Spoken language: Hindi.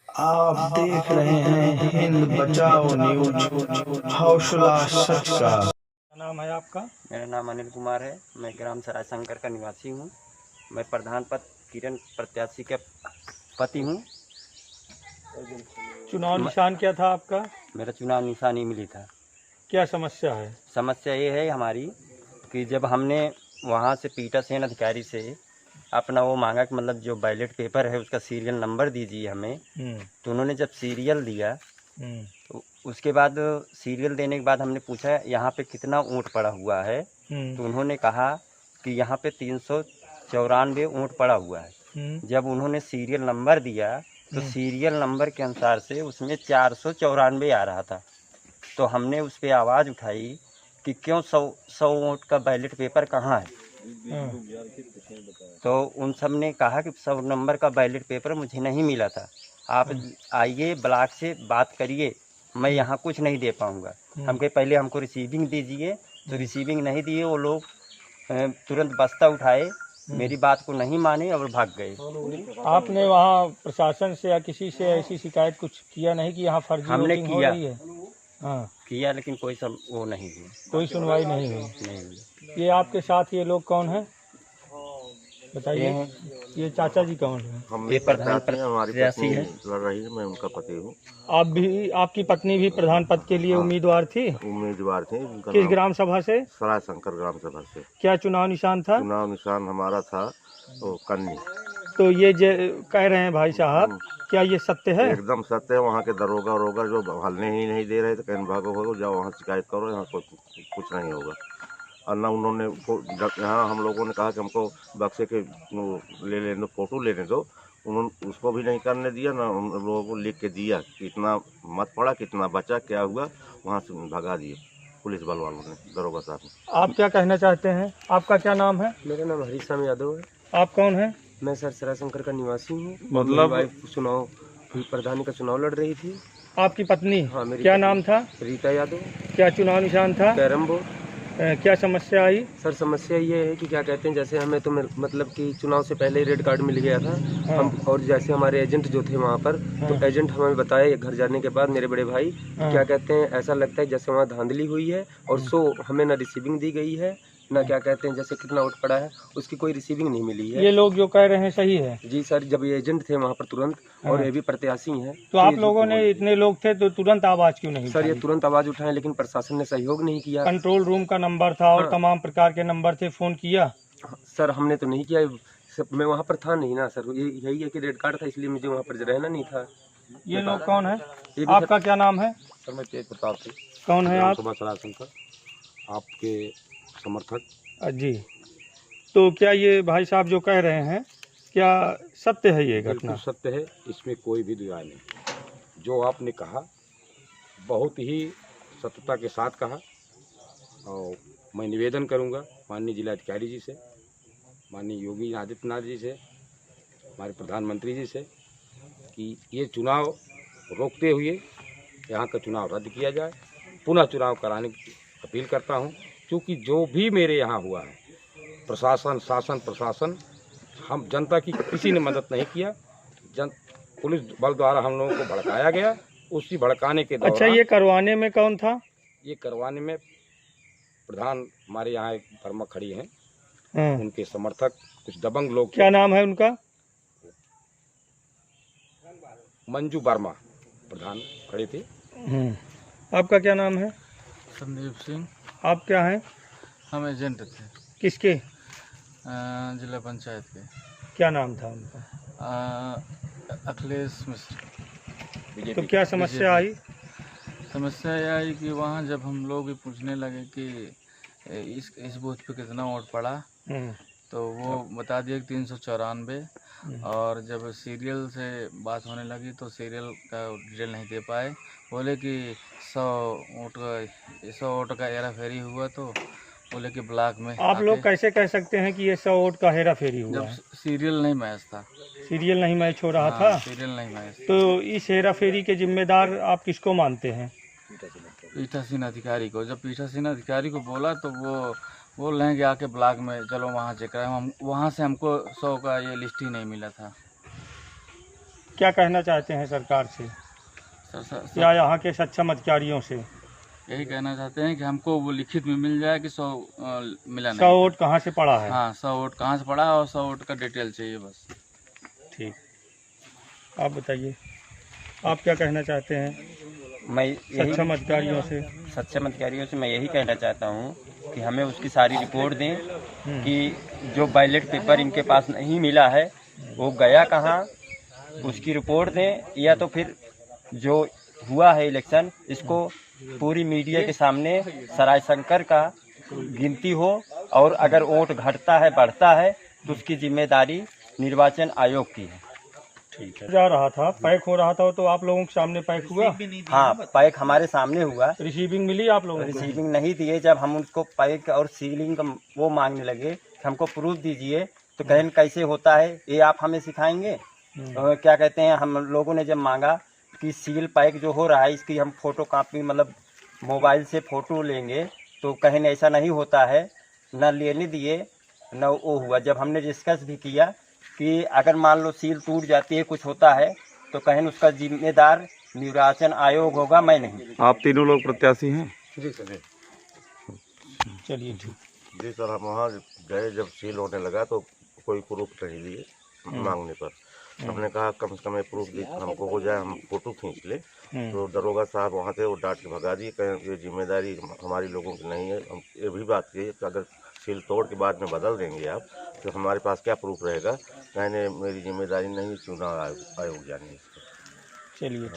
आप देख रहे हैं हिंद बचाओ न्यूज, हौसला सच का। क्या नाम है आपका? मेरा नाम अनिल कुमार है। मैं ग्राम सराय शंकर का निवासी हूँ। मैं प्रधान पद किरण प्रत्याशी के पति हूँ। चुनाव निशान क्या था आपका? मेरा चुनाव निशान ही मिली था। क्या समस्या है? समस्या ये है हमारी कि जब हमने वहाँ से पीठासीन अधिकारी से अपना वो मांगा कि मतलब जो बैलेट पेपर है उसका सीरियल नंबर दीजिए हमें, तो उन्होंने जब सीरियल दिया तो उसके बाद सीरियल देने के बाद हमने पूछा यहाँ पे कितना ऊँट पड़ा हुआ है, तो उन्होंने कहा कि यहाँ पे 394 ऊँट पड़ा हुआ है। जब उन्होंने सीरियल नंबर दिया तो सीरियल नंबर के अनुसार से उसमें 494 आ रहा था। तो हमने उस पर आवाज़ उठाई कि क्यों 100 ऊँट का बैलेट पेपर कहाँ है। तो उन सब ने कहा कि 100 नंबर का बैलेट पेपर मुझे नहीं मिला था, आप आइए ब्लॉक से बात करिए, मैं यहाँ कुछ नहीं दे पाऊँगा। हम कहे पहले हमको रिसीविंग दीजिए, तो रिसीविंग नहीं दिए। वो लोग तुरंत बस्ता उठाए, मेरी बात को नहीं माने और भाग गए। आपने वहाँ प्रशासन से या किसी से ऐसी शिकायत कुछ किया नहीं कि यहाँ फर्जी हमने वोटिंग हो रही है? हाँ, किया, लेकिन कोई सब वो नहीं हुई, कोई सुनवाई नहीं हुई। नहीं हुई। ये आपके साथ ये लोग कौन हैं बताइए? ये चाचा जी कौन हैं? हम ये प्रधान प्रत्याशी है। लड़ रही है, मैं उनका पति हूँ। आप भी, आपकी पत्नी भी प्रधान पद के लिए उम्मीदवार थी? उम्मीदवार थे। उनका किस नाम ग्राम सभा से? सराय शंकर ग्राम सभा से। क्या चुनाव निशान था? चुनाव निशान हमारा था वो कन्नी। तो ये कह रहे हैं भाई साहब, क्या ये सत्य है? एकदम सत्य है। वहाँ के दरोगा वरोगा जो हलने ही नहीं दे रहे थे, कहने भागो जाओ वहाँ शिकायत करो, यहाँ कुछ नहीं होगा। और न उन्होंने यहाँ हम लोगों ने कहा कि हमको बक्से के ले लेने दो, फोटो लेने दो, उन्होंने उसको भी नहीं करने दिया। ना उन लोगों को लिख के दिया कितना मत पड़ा, कितना बचा, क्या हुआ, वहाँ से भगा दिए पुलिस बल वालों ने, दरोगा साहब ने। आप क्या कहना चाहते हैं? आपका क्या नाम है? मेरा नाम हरीश्याम यादव है। आप कौन हैं? मैं सर सरायशंकर का निवासी हूँ। मतलब मेरी वाइफ चुनाव प्रधानी का चुनाव लड़ रही थी। आपकी पत्नी? हाँ, मेरी क्या पत्नी। नाम था? रीता यादव। क्या चुनाव निशान था? Carrom board. क्या समस्या आई? सर समस्या ये है कि क्या कहते हैं, जैसे हमें तो मतलब कि चुनाव से पहले ही रेड कार्ड मिल गया था। हम और जैसे हमारे एजेंट जो थे वहाँ पर, तो एजेंट हमें बताए घर जाने के बाद, मेरे बड़े भाई, क्या कहते हैं, ऐसा लगता है जैसे वहाँ धांधली हुई है और हमें ना रिसीविंग दी गई है, ना क्या कहते हैं जैसे कितना वोट पड़ा है उसकी कोई रिसीविंग नहीं मिली है। ये लोग जो कह रहे हैं सही है? जी सर, जब ये एजेंट थे वहाँ पर तुरंत, और ये भी प्रत्याशी हैं। तो आप लोगों ने, इतने लोग थे तो तुरंत आवाज क्यों नहीं सर ये उठाई? तुरंत आवाज उठाए, लेकिन प्रशासन ने सहयोग नहीं किया। कंट्रोल रूम का नंबर था और तमाम प्रकार के नंबर थे, फोन किया? सर हमने तो नहीं किया, मैं वहाँ पर था नहीं ना सर, यही है कि रेड कार्ड था, इसलिए मुझे वहाँ पर रहना नहीं था। ये लोग कौन है? आपका क्या नाम है? सर मैं तेज प्रताप से, कौन है आप? सुबह सरायशंकर, आपके समर्थक। जी, तो क्या ये भाई साहब जो कह रहे हैं, क्या सत्य है ये घटना? बिल्कुल सत्य है, इसमें कोई भी दुआ नहीं। जो आपने कहा बहुत ही सत्यता के साथ कहा, और मैं निवेदन करूंगा माननीय जिलाधिकारी जी से, माननीय योगी आदित्यनाथ जी से, हमारे प्रधानमंत्री जी से, कि ये चुनाव रोकते हुए यहाँ का चुनाव रद्द किया जाए, पुनः चुनाव कराने की अपील करता हूँ। क्योंकि जो भी मेरे यहाँ हुआ है, प्रशासन, शासन, प्रशासन, हम जनता की किसी ने मदद नहीं किया। पुलिस बल द्वारा हम लोगों को भड़काया गया। उसी भड़काने के दौरान, अच्छा, ये करवाने में कौन था? ये करवाने में प्रधान हमारे यहाँ एक वर्मा खड़ी हैं, उनके समर्थक कुछ दबंग लोग। क्या नाम है उनका? मंजू वर्मा प्रधान खड़े थे। आपका क्या नाम है? संदीप सिंह। आप क्या हैं? हम एजेंट थे किसके? जिला पंचायत के। क्या नाम था उनका? अखिलेश मिश्र। तो क्या समस्या आई? समस्या यह आई कि वहाँ जब हम लोग भी पूछने लगे कि इस बूथ पे कितना वोट पड़ा, तो वो बता दिया कि 394। और जब सीरियल से बात होने लगी तो सीरियल का डिटेल नहीं दे पाए, बोले कि 100 वोट का हेरा फेरी हुआ, तो बोले कि ब्लॉक में। आप लोग कैसे कह सकते हैं कि ये 100 वोट का हेरा फेरी हुआ जब है? सीरियल नहीं मैच था। सीरियल नहीं मैच हो रहा था? सीरियल नहीं मैच। तो इस हेरा फेरी के जिम्मेदार आप किसको मानते हैं? पीठासीन अधिकारी को। जब पीठासीन अधिकारी को बोला तो वो बोल रहे हैं कि आके ब्लॉक में चलो वहाँ चेक कराएं। हम वहाँ से हमको 100 का ये लिस्ट ही नहीं मिला था। क्या कहना चाहते हैं सरकार से सर या यहाँ के सक्षम अधिकारियों से? यही कहना चाहते हैं कि हमको वो लिखित में मिल जाए कि 100 मिला 100 नहीं। वोट कहाँ से पड़ा है? हाँ 100 वोट कहाँ से पड़ा है और 100 वोट का डिटेल चाहिए बस। ठीक, आप बताइए, आप क्या कहना चाहते हैं मैं यही सक्षम अधिकारियों से? सक्षम अधिकारियों से मैं यही कहना चाहता हूँ कि हमें उसकी सारी रिपोर्ट दें कि जो बैलेट पेपर इनके पास नहीं मिला है वो गया कहाँ, उसकी रिपोर्ट दें, या तो फिर जो हुआ है इलेक्शन इसको पूरी मीडिया के सामने सरायशंकर का गिनती हो, और अगर वोट घटता है बढ़ता है तो उसकी जिम्मेदारी निर्वाचन आयोग की है। ठीक है, जा रहा था, पैक हो रहा था, तो आप लोगों के सामने पैक हुआ? हाँ, पैक हमारे सामने हुआ। रिसीविंग मिली आप लोगों को? रिसीविंग नहीं दिए। जब हम उनको पैक और सीलिंग का वो मांगने लगे कि हमको प्रूफ दीजिए, तो कहें कैसे होता है ये आप हमें सिखाएंगे? क्या कहते हैं, हम लोगों ने जब मांगा कि सील पैक जो हो रहा है इसकी हम फोटो कापी मतलब मोबाइल से फ़ोटो लेंगे, तो कहें ऐसा नहीं होता है, न लेने दिए न वो हुआ। जब हमने डिस्कस भी किया कि अगर मान लो सील टूट जाती है, कुछ होता है, तो कहें उसका जिम्मेदार निर्वाचन आयोग होगा, मैं नहीं। आप तीनों लोग प्रत्याशी हैं? जी सर। चलिए ठीक। जी सर, हम वहाँ गए, जब सील होने लगा तो कोई प्रूफ नहीं दिए मांगने पर। हमने कहा कम से कम ये प्रूफ हमको हो जाए, हम फोटो खींच ले। तो दरोगा साहब वहाँ से वो डांट के भगा दिए, कहें ये जिम्मेदारी हमारी लोगों की नहीं है। हम ये भी बात की कि अगर सील तोड़ के बाद में बदल देंगे आप तो हमारे पास क्या प्रूफ रहेगा? कहने मेरी जिम्मेदारी नहीं, चुनाव आयोग जाने। चलिए।